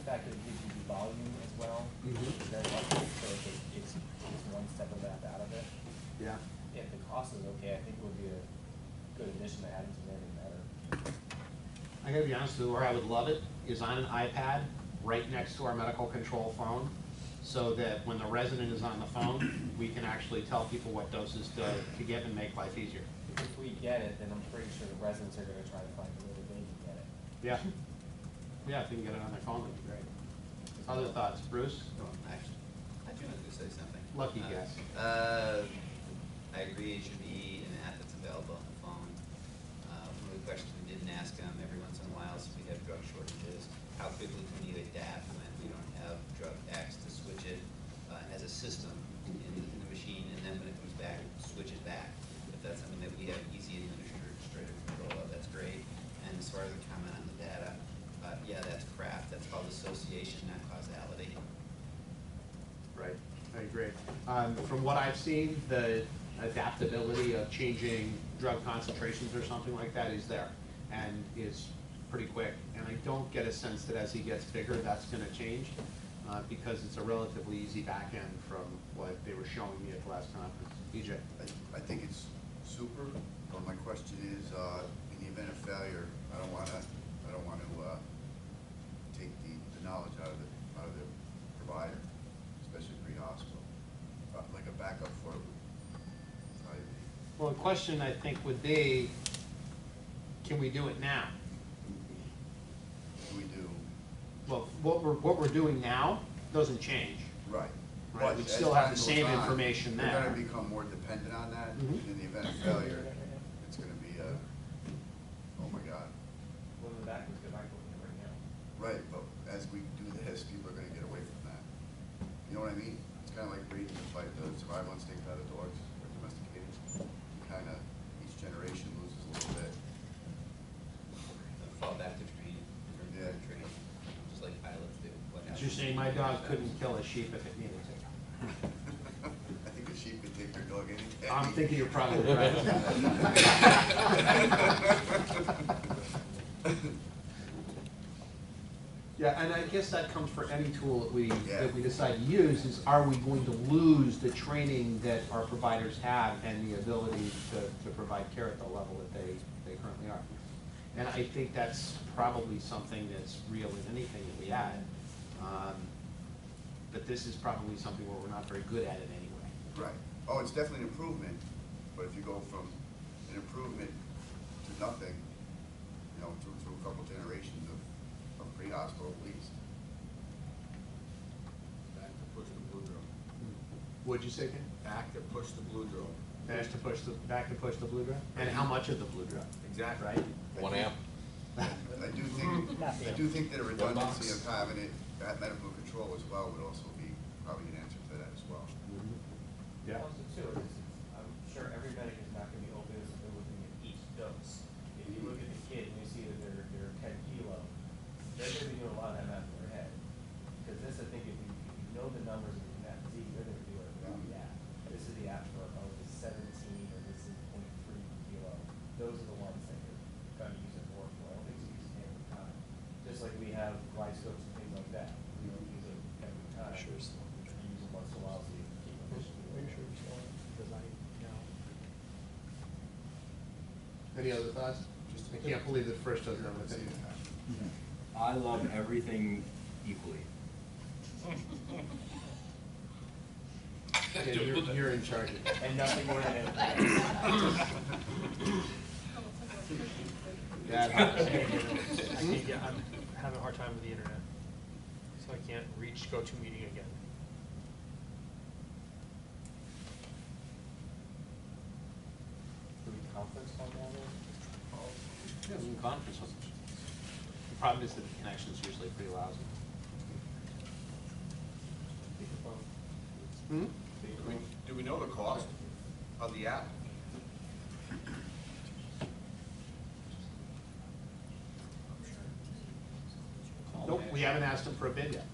fact that it gives you the volume as well is very helpful. So it's one step of that out of it. Yeah. If the cost is okay, I think it would be a good addition to adding to Learning Better. I gotta be honest with you, where I would love it is on an iPad right next to our medical control phone, so that when the resident is on the phone, we can actually tell people what doses to get and make life easier. If we get it, then I'm pretty sure the residents are going to try to find a way that they can get it. Yeah. Yeah, if they can get it on their phone, that'd be great. Other thoughts, Bruce? Actually, I do want to say something. Lucky guess. I agree, it should be an app that's available on the phone. One of the questions we didn't ask them every once in a while is if we have drug shortages, how quickly can you adapt when we don't have drug X to switch it as a system in the machine, and then when it comes back, switch it back. If that's something that we have easy administrative control of, that's great. And as far as the comment on the data, yeah, that's craft. That's called association, not causality. Right, I agree. From what I've seen, the adaptability of changing drug concentrations or something like that is there and is pretty quick. And I don't get a sense that as he gets bigger, that's going to change because it's a relatively easy back end from what they were showing me at the last conference. EJ? I think it's super, but my question is, in the event of failure, I don't want to take the knowledge out of the provider, especially pre-hospital, like a backup for it. Well, the question I think would be, can we do it now? We do. Well, what we're doing now doesn't change. Right. Right, But we'd as still have time the goes same on, information we're there. going to become more dependent on that. In the event of failure, it's going to be oh my God. Well, the back was good. I can right now. Right, but as we do this, people are going to get away from that. You know what I mean? It's kind of like breeding, like the survival instinct out of dogs or domesticated. Kind of each generation loses a little bit. Fall back to training. Yeah. Training, just like pilots do. You're saying my dog couldn't kill a sheep if it needed to. I think a sheep could take their dog any day. I'm thinking you're probably right. Yeah, and I guess that comes for any tool that we decide to use, is are we going to lose the training that our providers have and the ability to provide care at the level that they currently are. And I think that's probably something that's real in anything that we add. But this is probably something where we're not very good at it anyway. Right. Oh, it's definitely an improvement, but if you go from an improvement to nothing, you know, through a couple generations of pre-hospital at least. Back to push the blue drill. What'd you say, Ken? Back to push the blue drill. Back to push the blue drop? And how much of the blue drop? Exactly. Right? 1 amp. I do think that a redundancy of having it at medical control as well would also be probably an answer to that as well. Yeah. Also too, I'm sure everybody is not going to be open as they're looking at each dose. If you look at the kid and you see that they're 10 kilo, they're going to be doing a lot of that math in their head. Because this, I think, if you know the numbers of the math Z, they're going to do it without the app. This is the app for, oh, this is 17 or this is 0.3 kilo. Those are the ones that you're going to use it more for. I don't think it's used every time. Just like we have glide scopes and things like that. We don't use it every time. Sure. We use it once in a while so you can keep efficiently. Make sure you're still because I know. Any other thoughts? I can't believe that first doesn't have an opinion. I love everything equally. Yeah, you're in charge of it. And nothing more than anything else. Yeah. I'm having a hard time with the internet, so I can't reach GoToMeeting again. Do we conference call down there? Yeah, we can conference with them. The problem is that the connection's usually pretty lousy. Speakerphone? Do we know the cost of the app? Nope, we haven't asked them for a bid yet.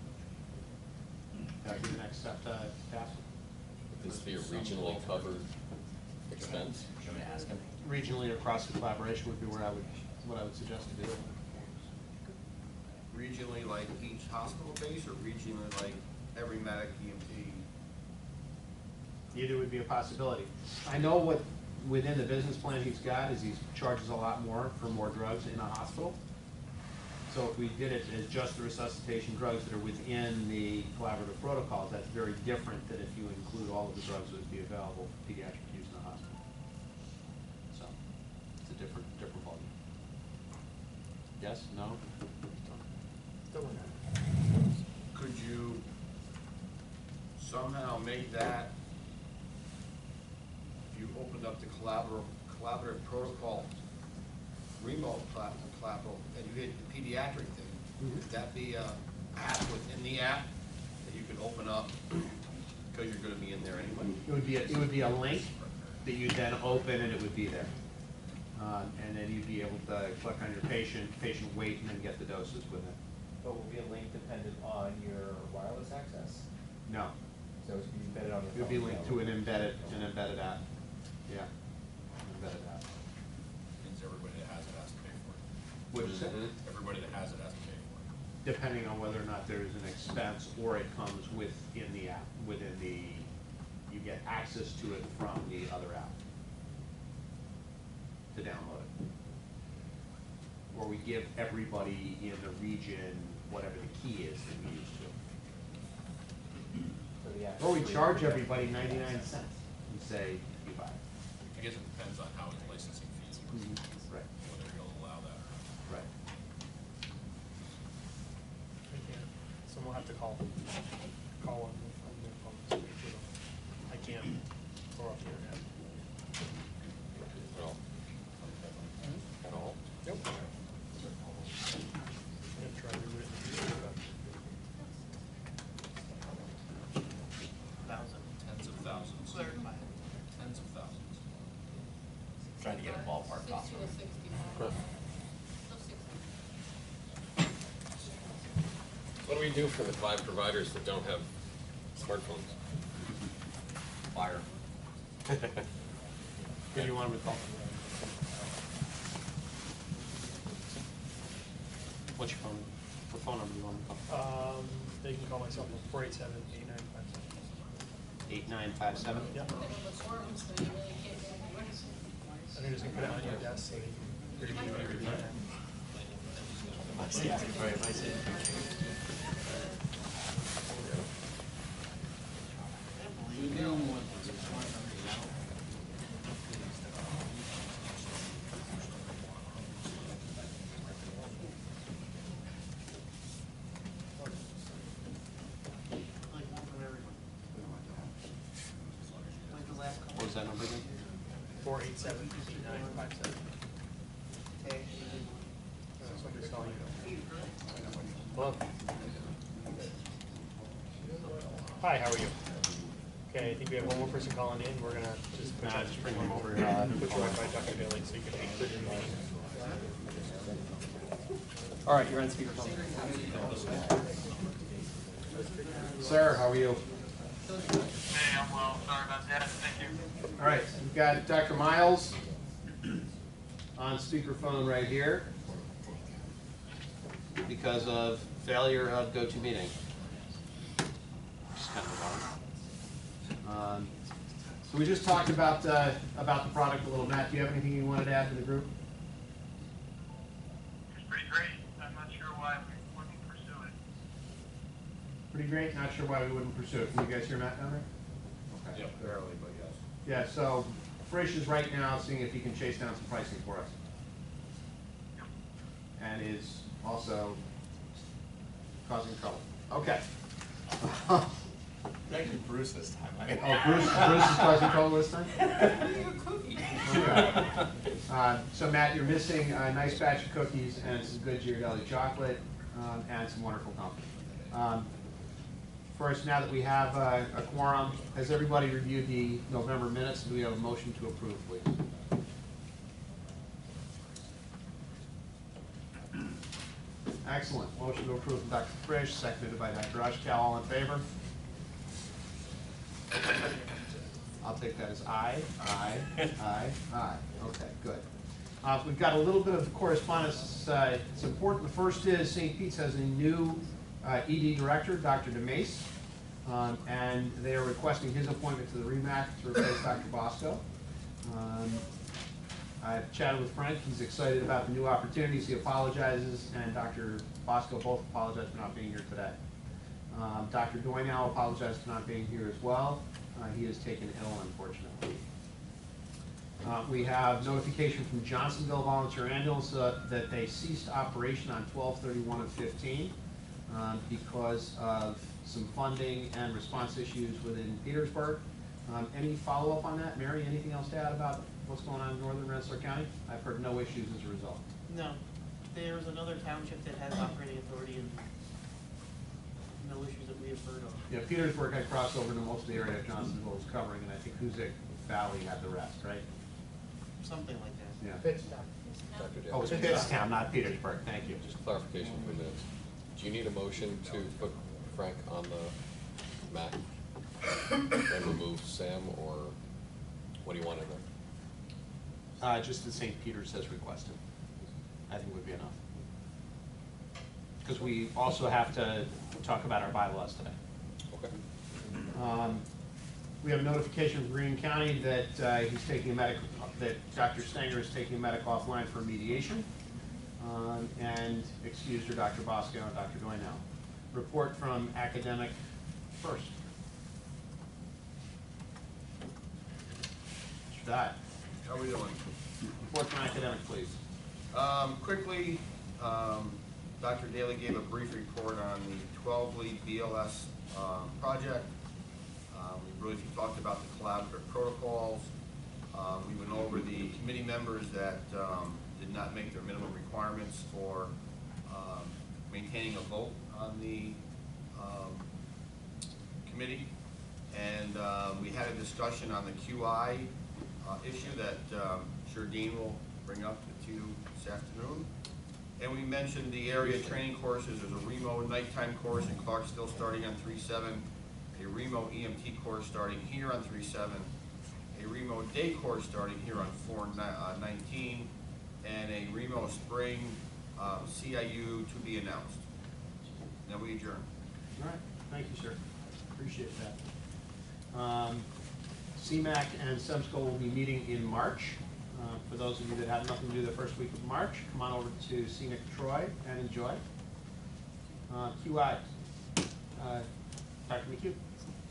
That'd be the next step to ask them. Would this be a regionally covered expense? Should we ask him? Regionally or cross collaboration would be what I would suggest to do. regionally like each hospital base, or regionally like every medic, EMT? Either would be a possibility. I know what, within the business plan he's got, is he charges a lot more for more drugs in a hospital. So if we did it as just the resuscitation drugs that are within the collaborative protocols, that's very different than if you include all of the drugs that would be available for pediatric use in the hospital. So, it's a different volume. Yes, no? Still in. Could you somehow make that, if you opened up the collaborative protocol, remote collateral, and you hit the pediatric thing, would that be a app within the app that you could open up, because you're gonna be in there anyway? It would be a link that you'd then open and it would be there. And then you'd be able to click on your patient weight, and then get the doses with it. But will be a link dependent on your wireless access? No, So it's gonna be embedded on your it phone? would be linked to an embedded app. Yeah, embedded app. Means everybody that has it has to pay for it. What'd you say? Everybody that has it has to pay for it. Depending on whether or not there is an expense, or it comes within the app, you get access to it from the other app to download it. Or we give everybody in the region whatever the key is that we use So the app to. Or we is free. charge everybody 99 cents and say, you buy it. I guess it depends on how his licensing fees work, Right, whether he'll allow that. right. I can't. Someone will have to call on their phone. So we should, I can't go off the internet. Well, at all? Nope. I'm gonna try to root it in the future, but. Tens of thousands. Tens of thousands. Trying to get a ballpark 60 off. to 65. But No, 60. what do we do for the 5 providers that don't have smartphones? Fire. Who do you want them to call? What's your phone, what phone number do you want them to call? They can call myself at 487-8957. 8957? Yep. They have a forum, so you really can't get anywhere. And you're just gonna put it on your desk so that you're gonna do whatever you want. What was that number again? 487-8957. Somebody's calling you. Hello? Hi, how are you? Okay, I think we have one more person calling in. We're gonna just put Nah, you just bring them over put here. you right by Dr. Bailey so you can include your meeting. All right, you're on speakerphone. Sir, how are you? Hey, I'm well. Sorry about that. Thank you. All right, we've got Dr. Miles on speakerphone right here because of failure of GoToMeeting. Just kind of wrong. So we just talked about the product a little. Matt, do you have anything you wanted to add to the group? It's pretty great. I'm not sure why we wouldn't pursue it. Pretty great. Not sure why we wouldn't pursue it. Can you guys hear Matt down there? Okay. Yep, barely, but yes. Yeah, so Frisch is right now seeing if he can chase down some pricing for us. And is also causing trouble. Okay. Actually, Bruce this time. Oh, Bruce is causing trouble this time? Okay. So Matt, you're missing a nice batch of cookies and some good Ghirardelli chocolate, and some wonderful company. First, now that we have a quorum, has everybody reviewed the November minutes? Do we have a motion to approve, please? Excellent. Motion to approve from Dr. Frisch, seconded by Dr. Ushkow. All in favor? I'll take that as aye, aye, aye, aye. Okay, good. We've got a little bit of correspondence. It's important. The first is St. Pete's has a new ED director, Dr. DeMace, and they are requesting his appointment to the REMAC to replace Dr. Bosco. I've chatted with Frank. He's excited about the new opportunities. He apologizes, and Dr. Bosco both apologize for not being here today. Dr. Doynow apologized for not being here as well. He is taken ill, unfortunately. We have notification from Johnsonville Volunteer Ambulance that they ceased operation on 12/31/15 because of some funding and response issues within Petersburg. Any follow-up on that? Mary, anything else to add about what's going on in northern Rensselaer County? I've heard no issues as a result. No, there's another township that has operating authority and no issues that we have heard of. Yeah, Petersburg had crossed over to most of the area that Johnsonville was covering, and I think Hoosick Valley had the rest, right? Something like that. Yeah. Dr. Oh, it's Davis. Pittstown, not Petersburg. Thank you. Just clarification for minutes. Do you need a motion to put Frank on the MAC and remove Sam, or what do you want in there? Just as St. Peter's has requested, I think would be enough. Because we also have to talk about our bylaws today. Okay. We have a notification from Greene County that he's taking a medical, that Dr. Stenger is taking a medical offline for mediation, and excused are Dr. Bosco and Dr. Doynow. Report from academic first. Mr. Dye. How are we doing? Report from academic, please. Quickly, Dr. Daly gave a brief report on the 12-lead BLS project. We really talked about the collaborative protocols. We went over the committee members that did not make their minimum requirements for maintaining a vote on the committee. And we had a discussion on the QI issue that I'm sure Dean will bring up to you this afternoon. And we mentioned the area training courses. There's a remote nighttime course in Clarksville starting on 3/7, a remote EMT course starting here on 3/7, a remote day course starting here on 4/19, and a remote spring CIU to be announced. Now we adjourn. All right, thank you, sir. Appreciate that. CMAC and SEMSCO will be meeting in March. For those of you that have nothing to do the first week of March, come on over to Scenic Troy and enjoy. QI. Dr. McHugh.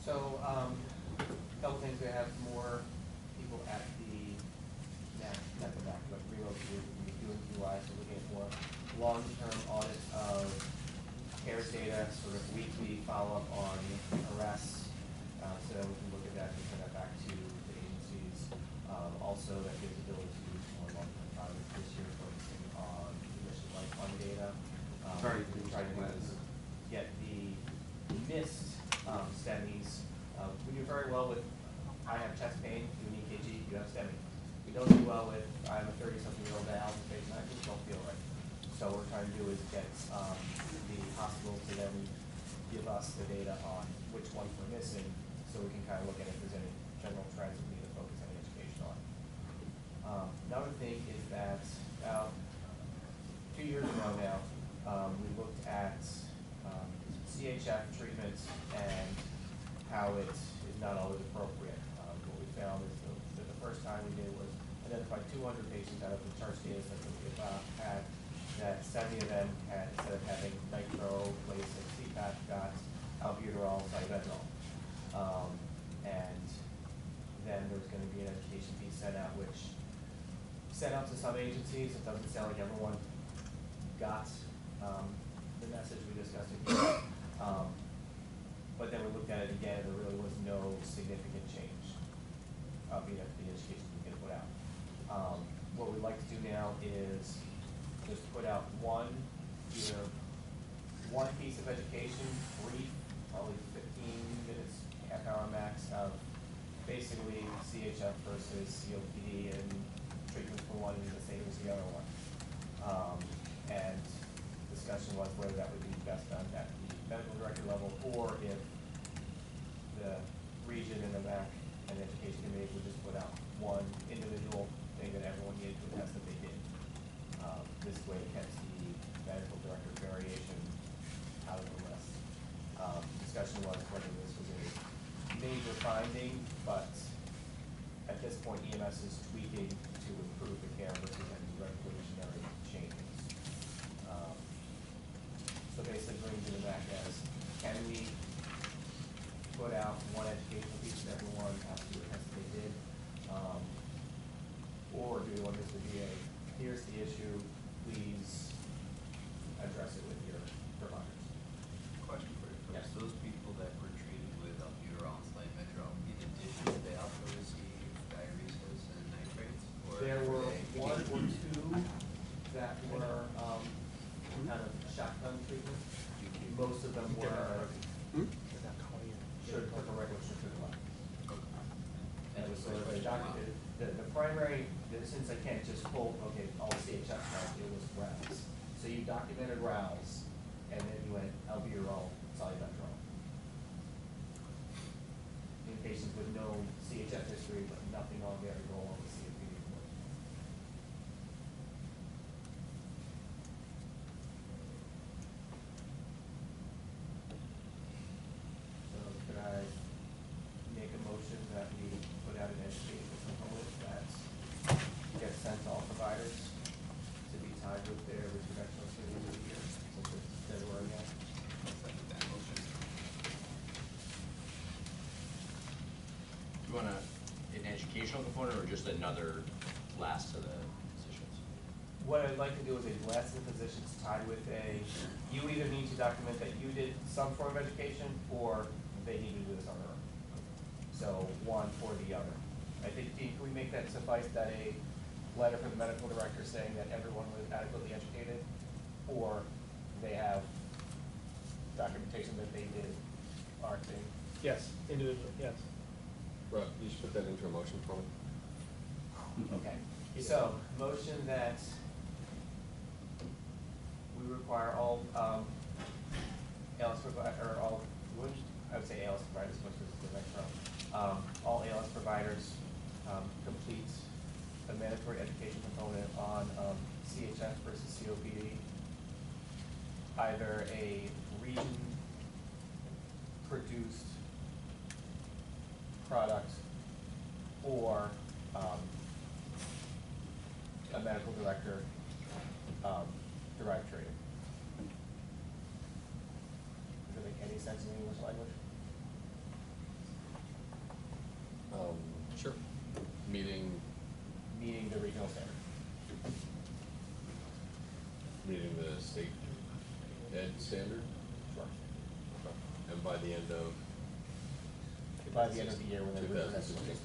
So, a couple things, we have more people at the, not the back, but remote doing QI, so looking at more long-term audits of CARES data, sort of weekly follow-up on arrests, so that we can look at that and send that back to the agencies. Also, that gives ability to do more long-term projects this year, focusing on emission life fund data. Sorry, we try to get the missed STEMIs. We do very well with, I have chest pain, do an EKG, you have STEMI. We don't do well with, I have a 30-something-year-old dialysis patient, I just don't feel right. So what we're trying to do is get the hospitals to then give us the data on which ones we're missing, so we can kind of look at if there's any general trends we need to focus any education on. Another thing is that 2 years ago now, we looked at CHF treatment and how it is not always appropriate. What we found is that the first time we did was identify 200 patients out of the charge data set that we had, that 70 of them had, instead of having nitro, Lasix, CPAP, got albuterol, cybenol. And then there's going to be an education piece sent out, which sent out to some agencies. It doesn't sound like everyone got the message we discussed it here. But then we looked at it again, and there really was no significant change of the education we can put out. What we'd like to do now is just put out either one piece of education, brief, probably 15 minutes, half hour max, of basically CHF versus COPD and treatment for one is the same as the other one. And discussion was whether that would be best done at the medical director level, or if the region and the MAC and education committee would just put out one individual thing that everyone needed to attest that they did. discussion was whether this was a major finding, but at this point EMS is tweaking to improve the care versus any revolutionary changes. So basically bringing to the back as, can we put out one educational piece to everyone after the test they did? Or do we want this to be a, here's the issue, please address it with your providers? Question for you Yes. first. Those people that were treated with albuterol and slenmetrazole, in addition, they also received diuresis and nitrates? Or There were they- one or two that were, kind of shotgun treatment. Most of them were, should put the regular should put the left. And it was sort of a documented, the primary, since I can't just pull, okay, all CHF now, it was RALs. So you documented RALs, and then you went albuterol, salbutamol. In patients with no CHF history, but nothing on there to go along with COPD. So could I make a motion that we put out an educational component that gets sent to all providers to be tied with their interventional studies of the year, such as February now? I'll second that motion. You want an educational component or just another class to the physicians? What I'd like to do is a lesson physicians tied with a, you either need to document that you did some form of education, or they need to do this on their own. So one or the other. I think, Dean, can we make that suffice, that a letter from the medical director saying that everyone was adequately educated, or they have documentation that they did our thing? Yes, individual, yes. Rob, you should put that into a motion for me. Okay, so, motion that we require all, ALS or all, I would say ALS providers, which is the right term. All ALS providers, complete a mandatory education component on, CHF versus COPD. Either a region-produced product or, a medical director, derived training. Does it make any sense in English language? Sure. Meeting Meeting the regional standard. the state ed standard, Sure. and by the end of By the end of the year, when they're. 2016.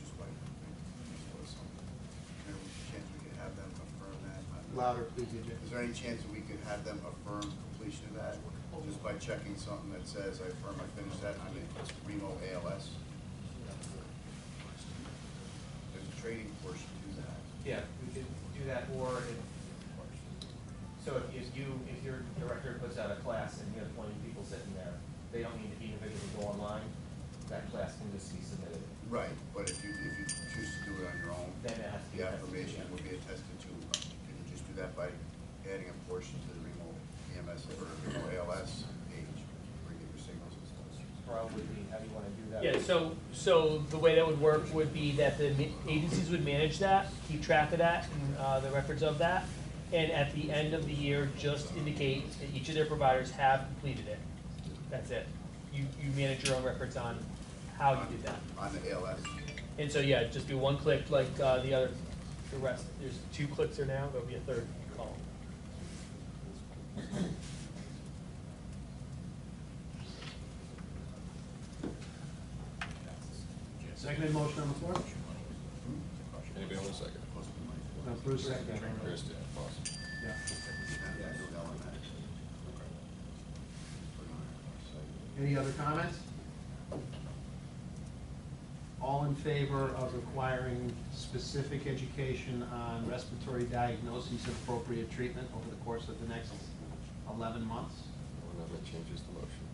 Just wait. Just something. Is there any chance we could have them affirm that? Louder, please, EJ. Is there any chance that we could have them affirm completion of that, just by checking something that says, I affirm I finished that, I'm in Remo ALS? There's a training portion to that. Yeah, we could do that, or if, so if your director puts out a class and you have 20 people sitting there, they don't need to individually go online, that class can just be submitted. Right, but if you choose to do it on your own, Then it has to be the attested to, affirmation yeah. would be attested to. Can you just do that by adding a portion to the Remo EMS or Remo ALS page, where you get your signals and stuff? Probably, how do you wanna do that? Yeah, so the way that would work would be that the agencies would manage that, keep track of that, and the records of that. And at the end of the year, just indicate that each of their providers have completed it. That's it. You manage your own records on how you did that. On the ALS? And so, yeah, just do one click like the rest. There's 2 clicks there now, there'll be a third column. Seconded motion on the floor? Anybody want a second? Bruce, second. Chris did, awesome. Yeah. Yeah, no, on that. Any other comments? All in favor of requiring specific education on respiratory diagnoses and appropriate treatment over the course of the next 11 months? Well, that changes the motion.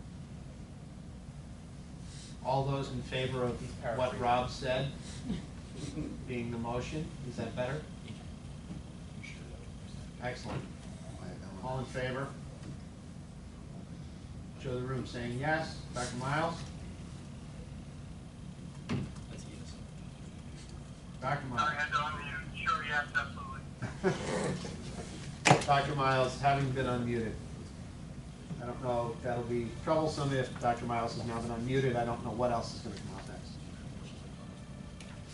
All those in favor of what Rob said being the motion, is that better? Excellent. All in favor? Show the room saying yes. Dr. Miles? That's a yes. Dr. Miles? Sorry, I had to unmute. Sure, yes, absolutely. Dr. Miles, having been unmuted. I don't know if that'll be troublesome if Dr. Miles has now been unmuted. I don't know what else is gonna come out next.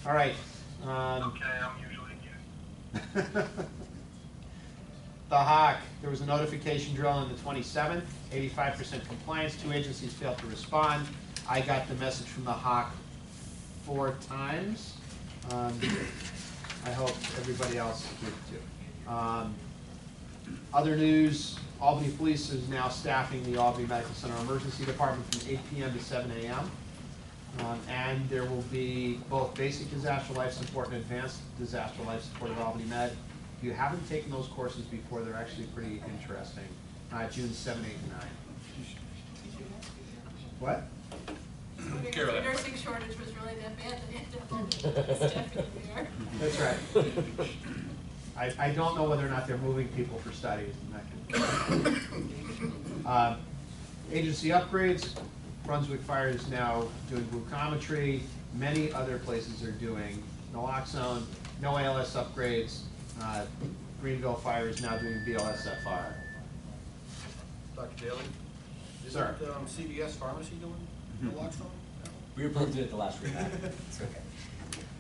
All right. Okay, I'm usually muted. The Hawk, there was a notification drill on the 27th, 85% compliance, 2 agencies failed to respond. I got the message from the Hawk 4 times. I hope everybody else did too. Other news, Albany Police is now staffing the Albany Medical Center Emergency Department from 8 p.m. to 7 a.m. And there will be both basic disaster life support and advanced disaster life support at Albany Med. If you haven't taken those courses before, they're actually pretty interesting. June 7, 8, and 9. What? Carol. The nursing shortage was really that bad that they had to have all the staff in there. That's right. I don't know whether or not they're moving people for studies. Agency upgrades. Brunswick Fire is now doing glucometry. Many other places are doing naloxone. No ALS upgrades. Greenville Fire is now doing BLSFR. Dr. Daly? Sir. Isn't CVS Pharmacy doing naloxone? We approved it at the last read. It's okay.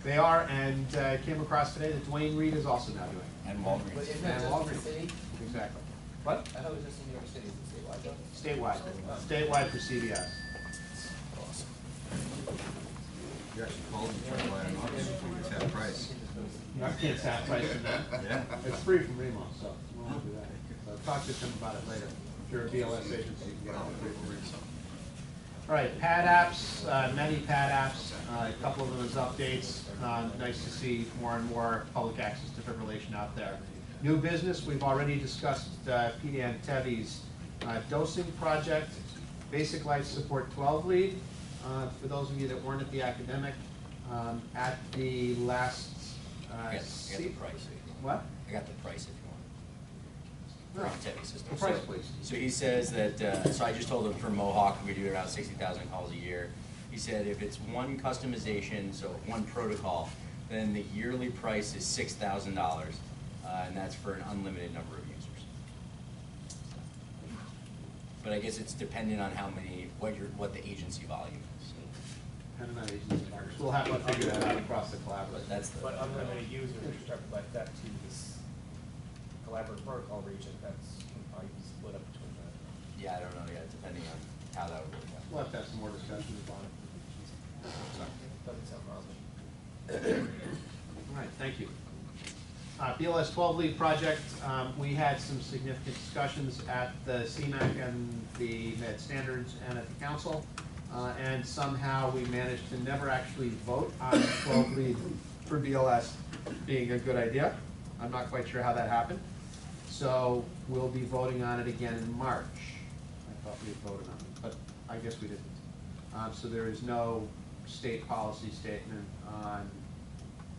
They are, and came across today that Dwayne Reed is also now doing. And Walgreens. But isn't And that just Walgreens. for city? Exactly. What? I thought it was just in New York City, is it statewide though? Statewide. Statewide for CVS. You actually called and tried to buy an office before you set a price. I can't tap price in that. Yeah. It's free from Remo, so we won't do that. So talk to him about it later. If you're a BLS agency, you can get it free from Remo. All right, pad apps, many pad apps, a couple of them as updates. Nice to see more and more public access defibrillation out there. New business, we've already discussed PDN Tevi's dosing project, basic life support 12 lead. For those of you that weren't at the academic, at the last. I got the price if you want. What? I got the price if you No. want. For Tevi system. The price, So- please. So he says that, so I just told him for Mohawk, we do around 60,000 calls a year. He said if it's one customization, so one protocol, then the yearly price is $6,000, and that's for an unlimited number of users. But I guess it's dependent on how many, what the agency volume is. Depending on agency partners. We'll have to figure that out across the But collaborative. that's the. But unlimited users, are like that to this collaborative protocol region, that's probably split up between the. Yeah, I don't know yet, depending on how that would work out. We'll have to have some more discussions about it. Doesn't sound wrong. All right, thank you. BLS 12 lead project, we had some significant discussions at the CMAC and the Med Standards and at the council. And somehow we managed to never actually vote on 12 lead for BLS being a good idea. I'm not quite sure how that happened. So we'll be voting on it again in March. I thought we had voted on it, but I guess we didn't. So there is no state policy statement on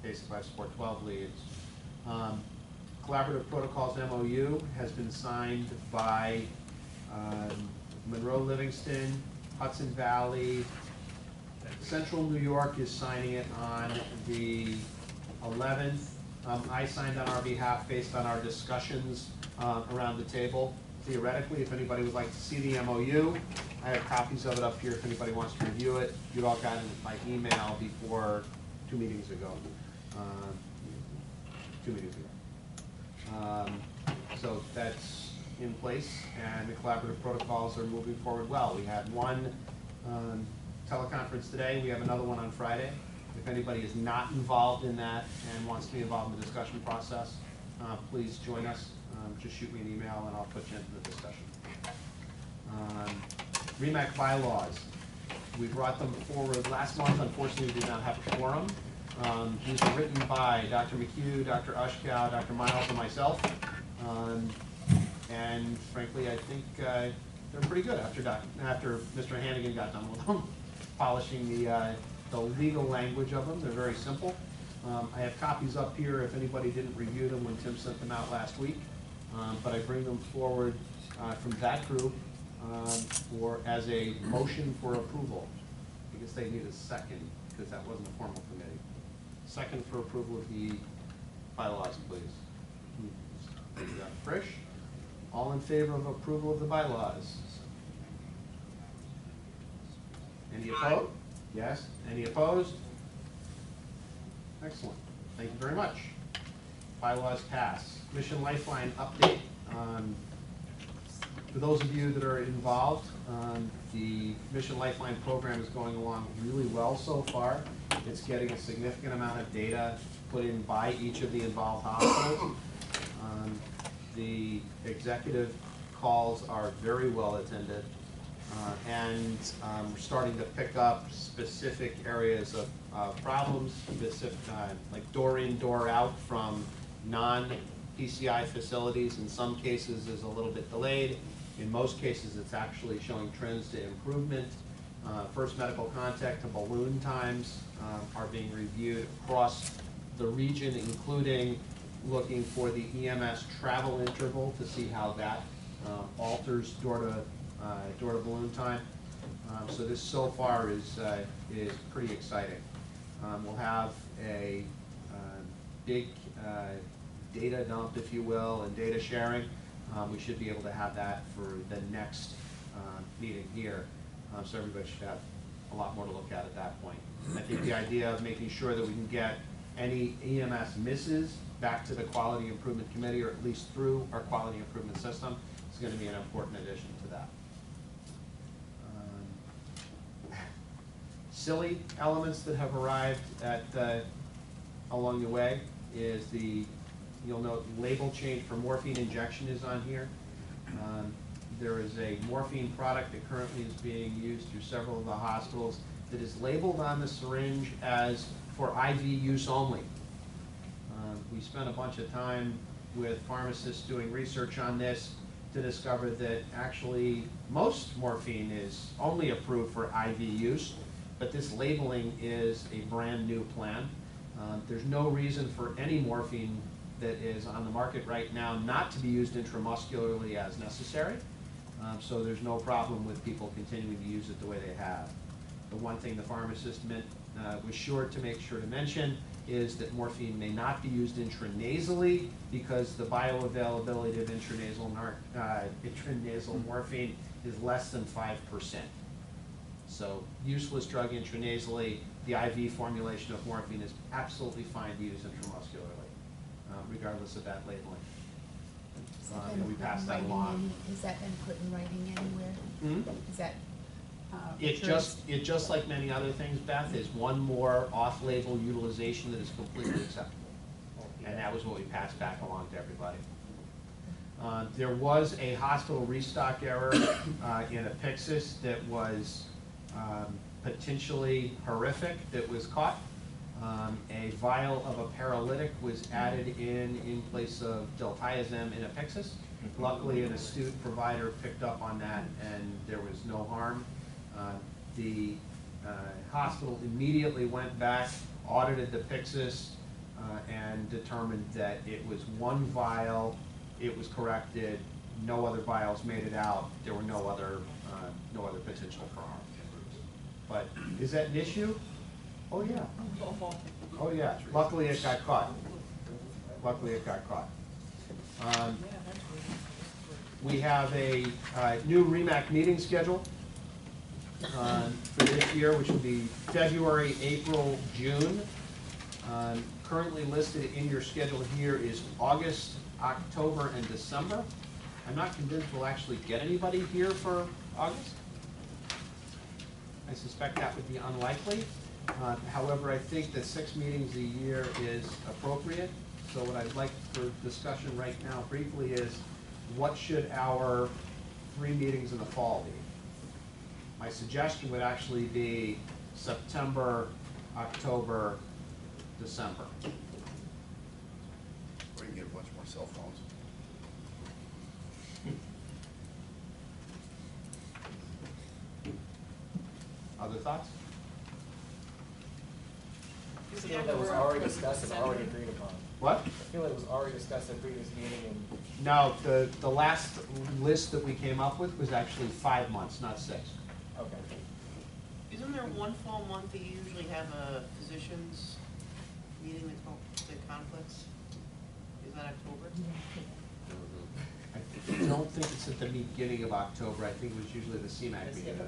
basic life support 12 leads. Collaborative Protocols MOU has been signed by Monroe Livingston, Hudson Valley, Central New York is signing it on the 11th. I signed on our behalf based on our discussions around the table. Theoretically, if anybody would like to see the MOU, I have copies of it up here if anybody wants to review it. You all got it by email before 2 meetings ago. 2 meetings ago. So that's in place, and the collaborative protocols are moving forward well. We had one teleconference today. We have another one on Friday. If anybody is not involved in that and wants to be involved in the discussion process, please join us. Just shoot me an email and I'll put you into the discussion. REMAC bylaws. We brought them forward last month. Unfortunately, we did not have a quorum. These are written by Dr. McHugh, Dr. Ushkow, Dr. Miles, and myself. And frankly, I think they're pretty good after Mr. Hannigan got done with them, polishing the legal language of them. They're very simple. I have copies up here if anybody didn't review them when Tim sent them out last week. but I bring them forward from that group as a motion for approval. I guess they need a second, because that wasn't a formal committee. Second for approval of the bylaws, please. We got Frisch. All in favor of approval of the bylaws? Any opposed? Yes. Any opposed? Excellent. Thank you very much. Bylaws pass. Mission Lifeline update. For those of you that are involved, the Mission Lifeline program is going along really well so far. It's getting a significant amount of data put in by each of the involved hospitals. The executive calls are very well attended, and we're starting to pick up specific areas of problems, specific, like door in, door out from non-PCI facilities. In some cases, is a little bit delayed. In most cases, it's actually showing trends to improvement. First medical contact to balloon times are being reviewed across the region, including looking for the EMS travel interval to see how that alters door to balloon time. So this so far is pretty exciting. We'll have a big data dump, if you will, and data sharing. We should be able to have that for the next meeting here. So everybody should have a lot more to look at that point. I think the idea of making sure that we can get any EMS misses back to the Quality Improvement Committee, or at least through our Quality Improvement System, is going to be an important addition to that. Silly elements that have arrived at along the way is you'll note label change for morphine injection is on here. There is a morphine product that currently is being used through several of the hospitals that is labeled on the syringe as for IV use only. We spent a bunch of time with pharmacists doing research on this to discover that actually most morphine is only approved for IV use, but this labeling is a brand new plan. There's no reason for any morphine that is on the market right now not to be used intramuscularly as necessary. So there's no problem with people continuing to use it the way they have. The one thing the pharmacist was sure to make sure to mention is that morphine may not be used intranasally because the bioavailability of intranasal morphine is less than 5%. So useless drug intranasally, the IV formulation of morphine is absolutely fine to use intramuscularly, regardless of that labeling. And we pass that along. Has that been put in writing anywhere? Is that? It just like many other things, Beth, is one more off-label utilization that is completely acceptable. And that was what we passed back along to everybody. There was a hospital restock error in Apixis that was potentially horrific that was caught. A vial of a paralytic was added in place of diltiazem in Apixis. Luckily, an astute provider picked up on that and there was no harm. The hospital immediately went back, audited the Apixis, and determined that it was one vial, it was corrected, no other vials made it out, there were no other potential for harm. But is that an issue? Oh yeah. Oh yeah. Luckily it got caught. Luckily it got caught. We have a new REMAC meeting schedule for this year, which will be February, April, June. Currently listed in your schedule here is August, October, and December. I'm not convinced we'll actually get anybody here for August. I suspect that would be unlikely. However, I think that 6 meetings a year is appropriate. So what I'd like for discussion right now briefly is what should our 3 meetings in the fall be? My suggestion would actually be September, October, December. Or you can get a bunch more cell phones. Other thoughts? Something that was already discussed and already agreed upon. What? I feel like it was already discussed at previous meeting and. No, the last list that we came up with was actually 5 months, not 6. Okay. Isn't there one fall month that you usually have a physicians meeting that conflicts? Is that October? I don't think it's at the beginning of October, I think it was usually the CMAC meeting.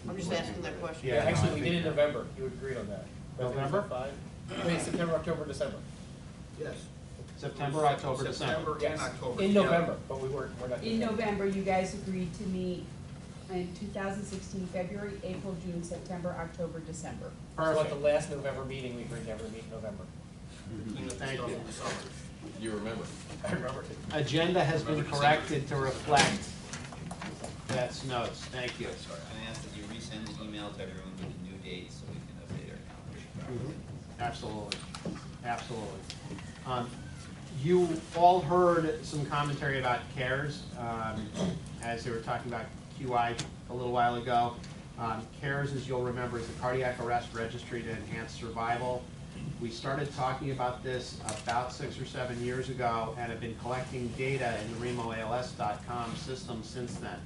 I'm just asking that question. Yeah, no, Actually, I we think- did in November, you agreed on that. November? 5? Wait, September, October, December. Yes. September, October, December. September and October. In together. November, but we're not. In November, you guys agreed to meet in 2016, February, April, June, September, October, December. So at the Perfect. last November meeting, we agreed never to meet in November. Thank you. You remember? I remember. Agenda has been corrected to reflect Beth's notes, thank you. Sorry, I ask that you resend the email to everyone with the new dates so we can update our calendars. Absolutely, absolutely. You all heard some commentary about CARES, as they were talking about QI a little while ago. CARES, as you'll remember, is the Cardiac Arrest Registry to Enhance Survival. We started talking about this about 6 or 7 years ago and have been collecting data in the RemoALS.com system since then.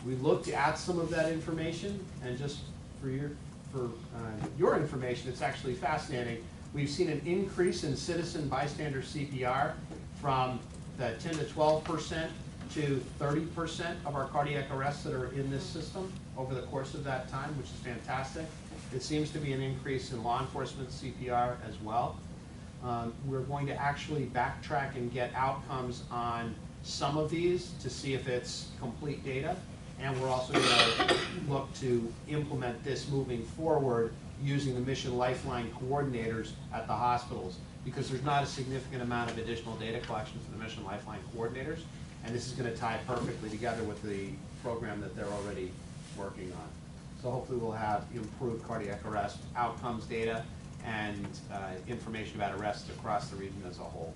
We looked at some of that information, and just for your information, it's actually fascinating. We've seen an increase in citizen bystander CPR from the 10 to 12% to 30% of our cardiac arrests that are in this system over the course of that time, which is fantastic. It seems to be an increase in law enforcement CPR as well. We're going to actually backtrack and get outcomes on some of these to see if it's complete data. And we're also going to look to implement this moving forward using the Mission Lifeline coordinators at the hospitals, because there's not a significant amount of additional data collection for the Mission Lifeline coordinators, and this is going to tie perfectly together with the program that they're already working on. So hopefully we'll have improved cardiac arrest outcomes data and information about arrests across the region as a whole.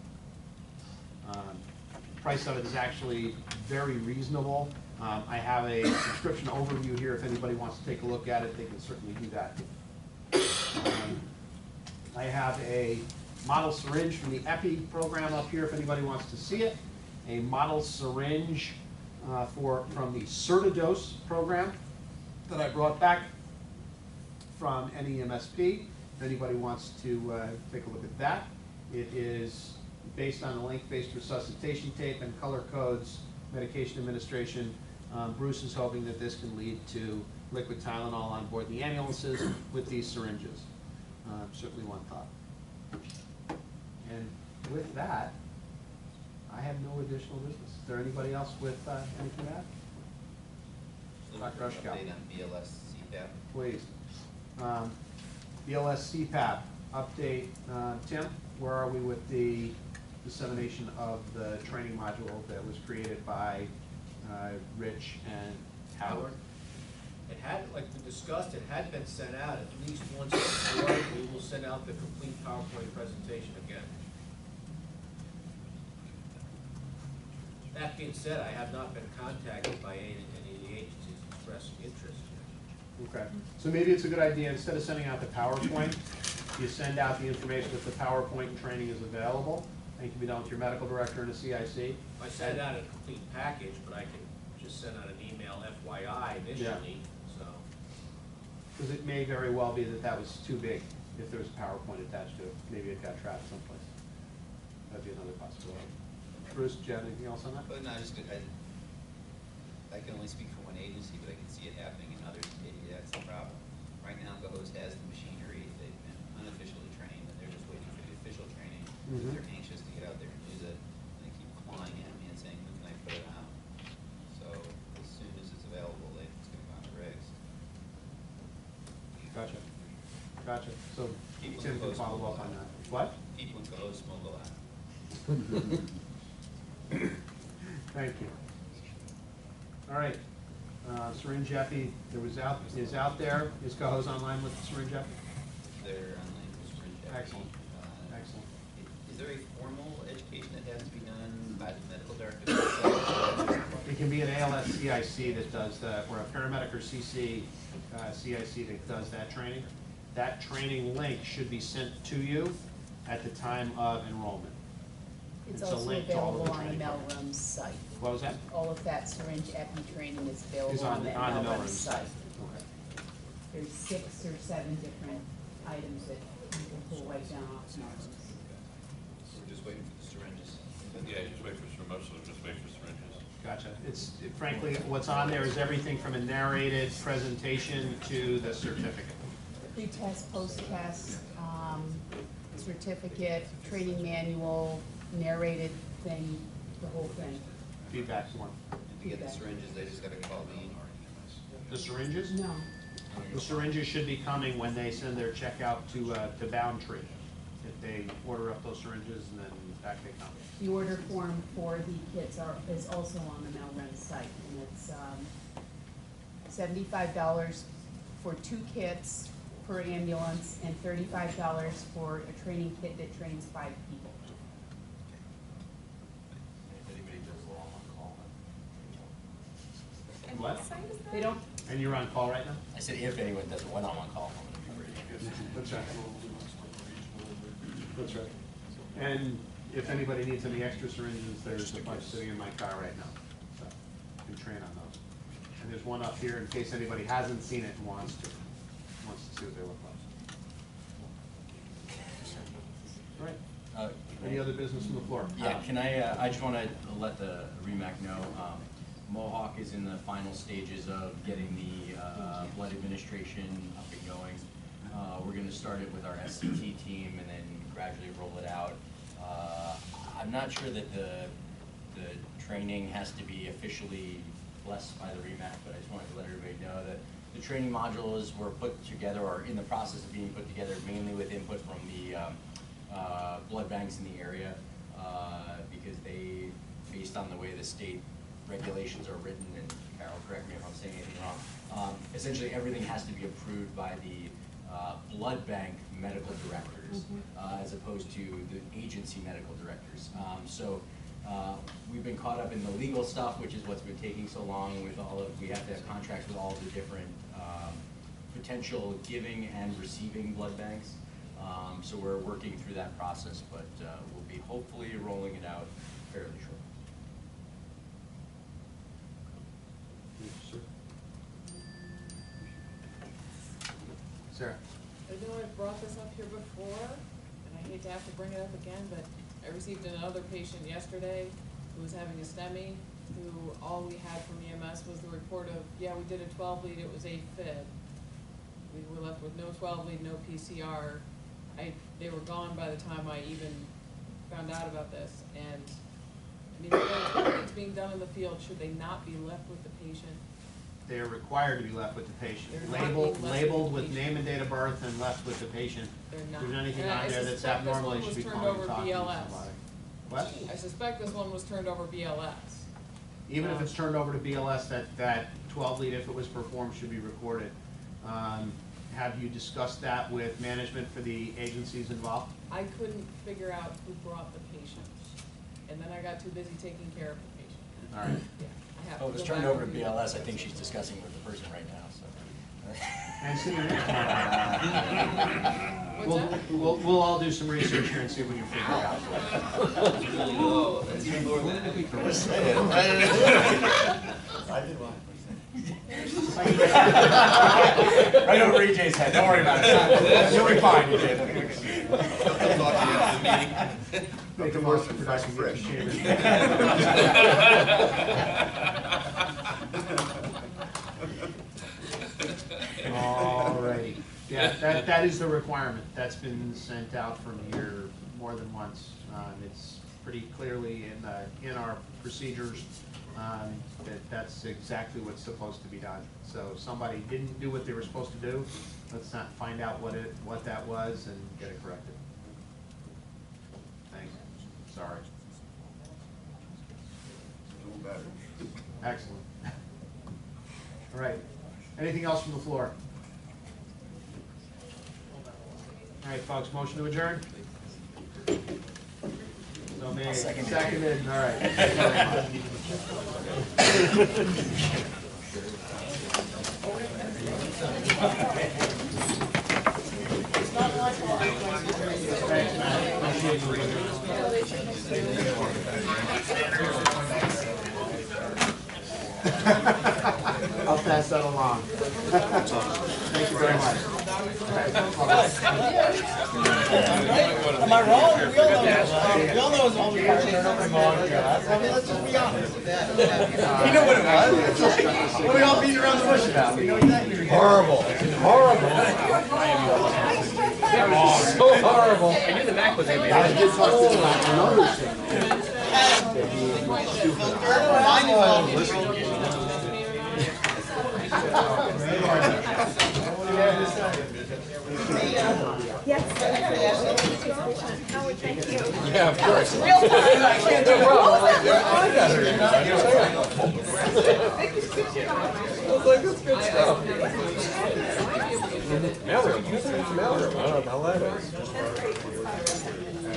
Price of it is actually very reasonable. I have a subscription overview here. If anybody wants to take a look at it, they can certainly do that. I have a model syringe from the EPI program up here if anybody wants to see it. A model syringe from the Certidose program that I brought back from NEMSP. If anybody wants to take a look at that. It is based on a length-based resuscitation tape and color codes, medication administration. Bruce is hoping that this can lead to liquid Tylenol on board the ambulances with these syringes. Certainly one thought. And with that, I have no additional business. Is there anybody else with anything to add? Dr. Ushkow. Update on BLS CPAP. Please. BLS CPAP update. Tim, where are we with the dissemination of the training module that was created by Rich and Howard? It had, like we discussed, it had been sent out at least once before. We will send out the complete PowerPoint presentation again. That being said, I have not been contacted by any of the agencies expressing interest yet. Okay, so maybe it's a good idea, instead of sending out the PowerPoint, you send out the information that the PowerPoint training is available, and you can be done with your medical director and a CIC. I send out a complete package, but I can just send out an email FYI initially, so. Because it may very well be that that was too big, if there was a PowerPoint attached to it. Maybe it got trapped someplace. That'd be another possibility. Bruce, do you have anything else on that? But no, I can only speak for one agency, but I can see it happening in others. Maybe that's the problem. Right now, GoHost has the machinery. They've been unofficially trained, and they're just waiting for the official training. Mhm. They're anxious to get out there and use it. And they keep clawing at me and saying, when can I put it out? So as soon as it's available, it's going to go on the rigs. Gotcha. Gotcha. So People Tim can close follow mobile up on app. that. What? People in GoHost mobile app. Thank you. All right. Syringe Epi, is out there. Is GoHost online with the Syringe Epi? They're online with Sprint Epi. Excellent. Excellent. Is there a formal education that has to be done by the medical director? It can be an ALS CIC that does that, or a paramedic or CIC that does that training. That training link should be sent to you at the time of enrollment. It's a also link to all of the available on the training programs. Melrose site. What was that? All of that syringe epi training is Is available on the on the Melrose Melrose site. Okay. There's 6 or 7 different items that you can pull right down off Melrose. We're just waiting for the syringes. Yeah, just wait for most of them, just wait for syringes. Gotcha. It's, frankly, what's on there is everything from a narrated presentation to the certificate. Pre-test, post-test, certificate, training manual, narrated thing, the whole thing. Feedback form. And to get the syringes, they just gotta call me. The syringes? No, The syringes should be coming when they send their check out to Boundtree. If they order up those syringes and then back they come. the order form for the kits is also on the Melrose site, and it's $75 for 2 kits per ambulance and $35 for a training kit that trains 5 people. If anybody does law on call. What? They don't, And you're on call right now? I said if anyone does a one-on-one call. That's right. That's right. And if anybody needs any extra syringes, there's a bunch sitting in my car right now. So you can train on those. And there's one up here in case anybody hasn't seen it and wants to see what they look like. All right. Any other business on the floor? Yeah, can I just want to let the REMAC know, Mohawk is in the final stages of getting the blood administration up and going. We're going to start it with our SCT team and then gradually roll it out. I'm not sure that the training has to be officially blessed by the REMAC, but I just wanted to let everybody know that the training modules were put together or in the process of being put together mainly with input from the blood banks in the area because they, based on the way the state regulations are written, and Carol, correct me if I'm saying anything wrong, essentially everything has to be approved by the blood bank medical directors as opposed to the agency medical directors. So we've been caught up in the legal stuff, which is what's been taking so long with all of, we have to have contracts with all the different potential giving and receiving blood banks. So we're working through that process, but we'll be hopefully rolling it out fairly shortly. Sarah? I know I've brought this up here before, and I hate to have to bring it up again, but I received another patient yesterday who was having a STEMI, who all we had from EMS was the report of, yeah, we did a 12 lead, it was AFib. We were left with no 12 lead, no PCR. They were gone by the time I even found out about this, and I mean, it's being done in the field, should they not be left with the patient? They are required to be left with the patient. They're not being left with Labeled the with patient. name and date of birth and left with the patient. They're not. If there's anything And on I there that's suspect this abnormal, one you should be was turned calling and over talking to BLS. somebody. What? I suspect this one was turned over BLS. Even if it's turned over to BLS, that 12 lead, if it was performed, should be recorded. Have you discussed that with management for the agencies involved? I couldn't figure out who brought the patient, and then I got too busy taking care of the patient. All right. Yeah, I have Oh, to it was go turned back over to and do BLS, that. I think she's discussing with the person right now, so. And see, What's that? we'll all do some research here and see if we can figure it out. Really low, that's even lower than that. I did one. Right over EJ's head, don't worry about it. You'll be fine, EJ. Make a motion for Dr. Fresh. All righty. Yeah, that is the requirement. That's been sent out from here more than once. It's pretty clearly in our procedures that's exactly what's supposed to be done. So if somebody didn't do what they were supposed to do, let's not find out what that was and get it corrected. Thanks. Sorry. Do better. Excellent. All right. Anything else from the floor? All right, folks, motion to adjourn? So made. Seconded, all right. Thank you very much. Thanks, Matt. I'll pass that along. Thank you very much. Am I wrong? We all know it's only partner number one. I mean, let's just be honest. You know what it was? What are we all beating around the bush about? We know exactly. Horrible. Horrible. So horrible. I knew the Mac was going to be. I did talk to him about another thing. Yeah, of course. I can't do it wrong. I was like, that's good stuff. Mailroom, you said it's mailroom, I don't know how that is.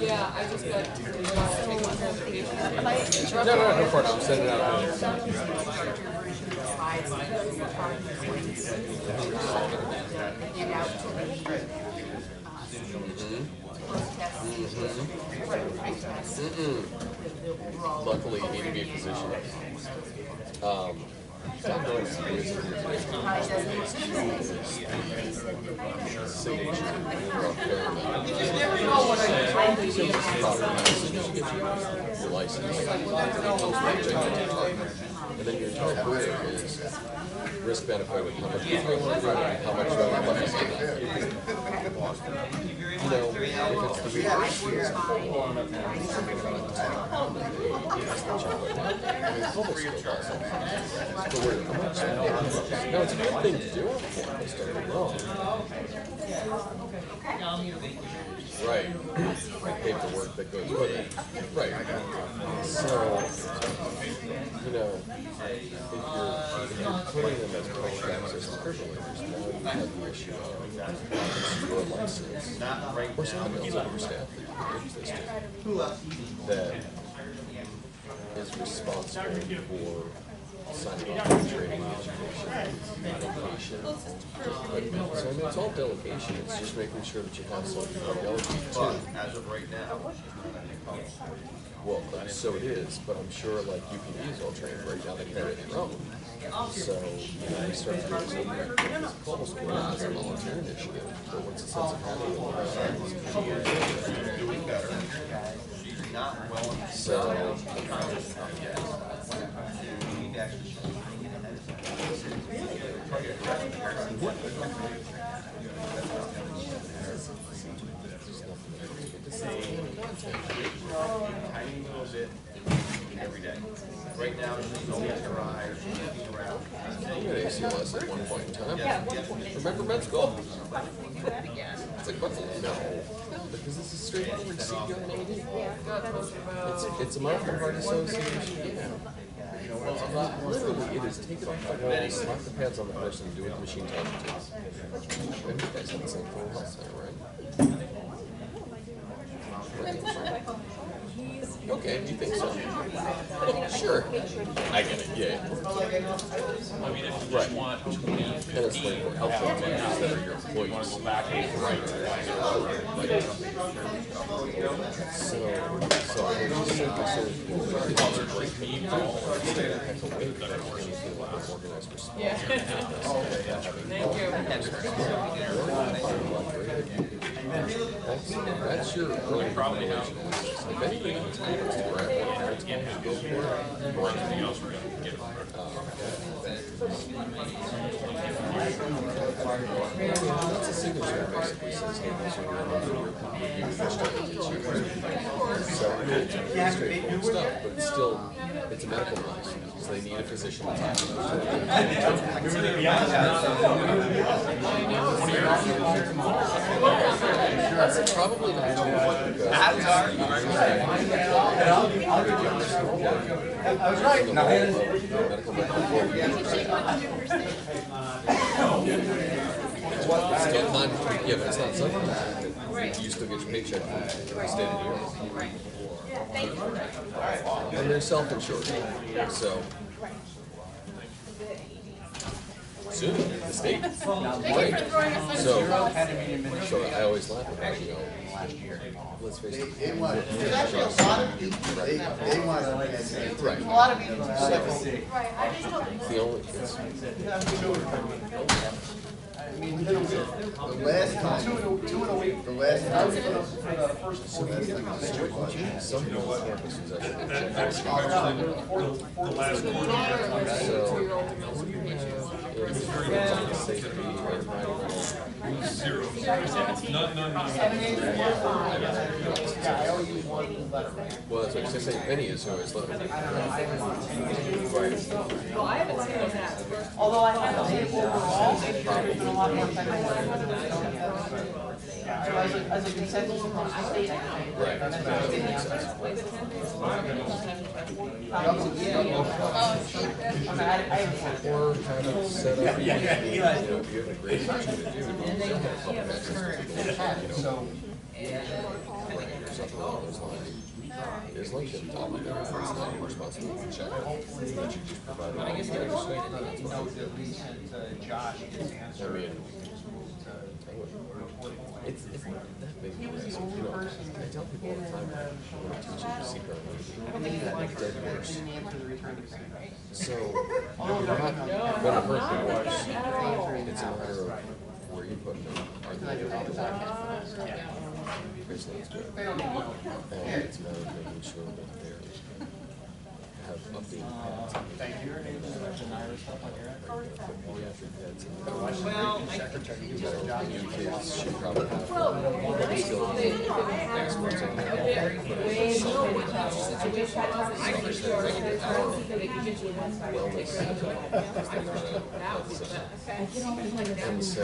Yeah, I just got, take one care of the patient. No, go for it, I'm sending it out. Luckily, you need to be a physician. It's not going to be your license. And then your entire career is risk benefit with how much you want to run, how much value is going to you know, if it's the no, it's a good thing to do it for. Right. Paperwork that goes with it. Right. So, you know, if you're putting them as public access defibrillators, now you have the issue of your license, or somebody else on your staff that you can give this to, that is responsible for signing off on training, education, delegation, equipment. So I mean, it's all delegation. It's just making sure that you have something to delegate to. As of right now. Well, so it is, but I'm sure like UPD is all trained right now. They carry their own. So, you know, we started doing something like this Global School as a volunteer initiative. But what's the sense of having Doing better. She's not well enough. So, Tiny little bit every day. Right now, she's only dry or she's looking around. you had ACLS at one point in time. Remember med school? It's like, what's it? No, because this is straightforward CPR and AD. It's American Heart Association. Yeah. Literally, it is take it off the wall, slap the pads on the person, and do it with machine type tests. And you guys have the same for health center, right? Okay, you think so? Sure. I get it, yeah. I mean, if you just want 20, And it's like health managers that are your employees. Right. So I was just saying, it's a great need for all of us to have to wait for anything like an organized response. Yeah. That's your early population. If anybody needs to grab one, parents can go for it. or anything else we're gonna get from her. That's a signature basically says, hey, this is your review for starting this year. So I mean, it's pretty straightforward stuff, but it's still, it's a medical device. So they need a physician to talk to them. That's probably not too much because I was right. No. medical It's still time, yeah, but it's not something you still get your paycheck from the state of New York. And they're self-insured, so. Soon, the state. Thank you for throwing us under the bus. So I always laugh about, you know, Last year. let's face it. They want, there's actually a lot of people, they want to, Right. A lot of meetings are Right, I just don't. It's the only, it's, I mean, the last time, the last time. So that's like a situation. somebody on campus who's actually. The last quarter. So, Two-year-old domestic patient. it's safety, everybody, Zero. None. I owe you one letter. well, that's what I was saying, Penny is who is living. Well, I haven't seen those hats. Although I have to say overall, it's been a lot more effective. So as a consensus across the state, I think. Right. I have a Or kind of set up, you know, if you have a great opportunity to do, you know, help access to, you know, or something along those lines. As long as you have top of there, it's not your responsibility to check. That you just provide. I guess Josh is I answering. mean, it's not that big of a risk, you know, I tell people all the time, when I teach you CPR, like dead horse. So, you're not gonna hurt the horse, it's a matter of where you put them, are they gonna do that? Basically, it's good. And it's a matter of making sure that they're, have updated pads. Thank you. Well, New kids should probably have, still experts on that. And so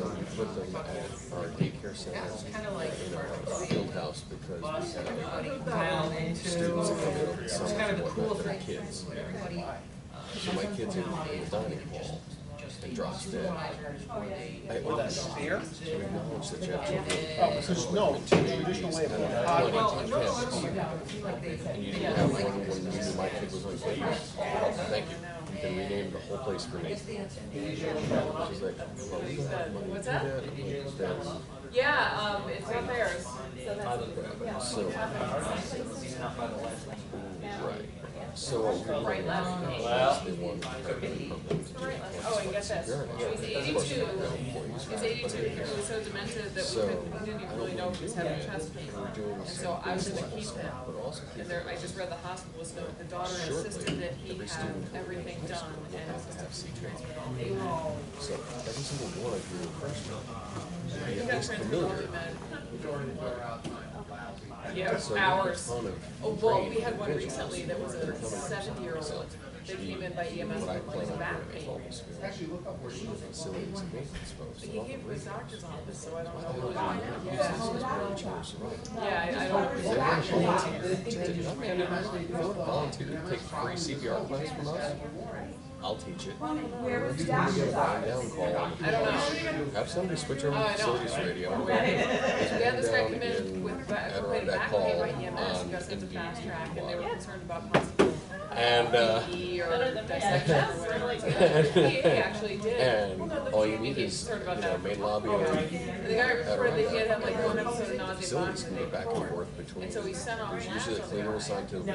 we put them at our daycare center, in our field house, because we have students that come in over the summer and whatnot that are kids. So my kid's in the dining hall and drops dead. I open it up to acknowledge that you have children. Oh, because no, traditional way of doing it. And you didn't have one when we knew my kid was on campus. Thank you. You can rename the whole place for me. She's like, well, we don't have money to do What's that. that? I'm like, "That's-" Yeah, it's not theirs. So, right. So what we were Right left. is they wanted to have them to Oh, and get this. He's 82. He's 82. He was so demented that we didn't even really know if he was having chest pain. And so I was gonna keep him. And there, I just read the hospitalist note. The daughter insisted that he have everything done and assisted transferred all day. So every single one of your freshmen, He you got have transferred all familiar. day, yeah, So you have a hours. ton of Oh, well, trained we had one individuals recently that was a that are coming. 70-year-old that came in by EMS What I with plan like on back doing is pain. almost facilities and maintenance folks. He gave me his doctor's office, so I don't know. This is where you chose to run. Yeah, I don't. They want to volunteer to take free CPR class from us. I'll teach it. Down call. I don't know. Have somebody switch over Oh, to I know. facilities radio. We had this guy Down come in with complained Adirondack back call pain by EMS, on he got sent to fast Indeed. track, and they were concerned about possible And, ED or dissection or whatever. He actually did. and all you need He's is, concerned you about know, that. main lobby or And the guy reported that he had had like one episode of nausea facilities vomiting can the go day back and before. forth between. And so he sent off There's labs usually a on the cleaner guy. assigned to. And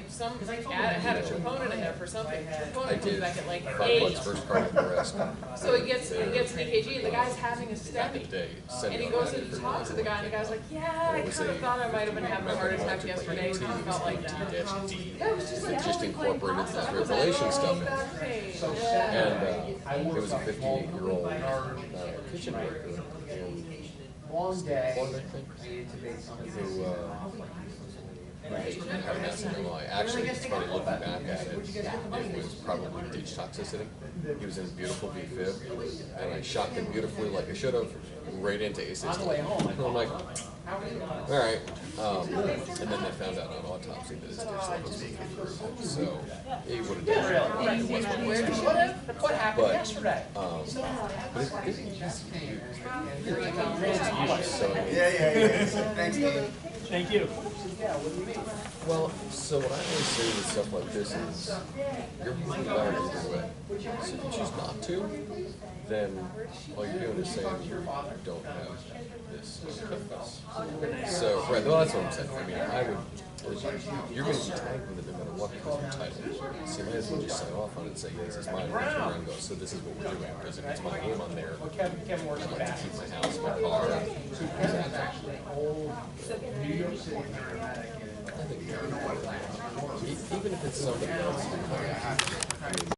some, had a troponin in there for something. I Troponin comes did back at like 5 8. months first cardiac arrest. So he gets an EKG, and the guy's having a Back in STEMI. the day, send And he it goes on in to for talk to the guy, and the guy's like, yeah, I It was kind of a- thought I might have been having a heart attack yesterday, because I felt like that. T-D. That was just like It just totally plain incorporated process. this I was like, regulation oh, stuff in. back pain. And it was a 58-year-old kitchen worker in Long day. Florida, I think, who had an acid in Illinois. Actually, it's funny looking back at it, it was probably ditch toxicity. He was in beautiful V-fib, and I shocked him beautifully like I should have, right into asystole. And I'm like, all right. And then they found out on autopsy that his ditch level was leaking. So he would have died. It wasn't Where did you live? What happened But, yesterday? but it's just, so, Yeah, thanks, Dave. Thank you. Well, so what I always say with stuff like this is, you're completely allowed either way. So if you choose not to, then all you're doing is saying you don't have this purpose. So, right, well, that's what I'm saying. I mean, I would, you're gonna be tagged with it no matter what because you're entitled. So you might as well just sign off on it and say, yeah, this is mine, and turn around and go, so this is what we're doing, because if it's my name on there, Kevin works I'd like to fast. keep my house, my car, exactly. I think, even if it's somebody else, I mean,